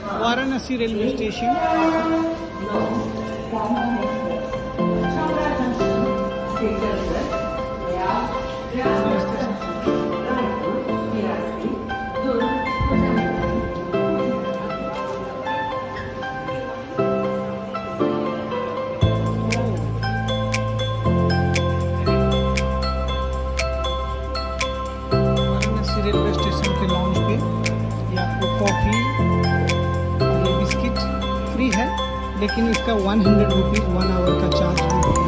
Varanasi railway station. Varanasi railway station के launch पे ये आपको कॉफ़ी ये बिस्किट फ्री है, लेकिन इसका 100 रुपीज़ 1 आवर का चार्ज है।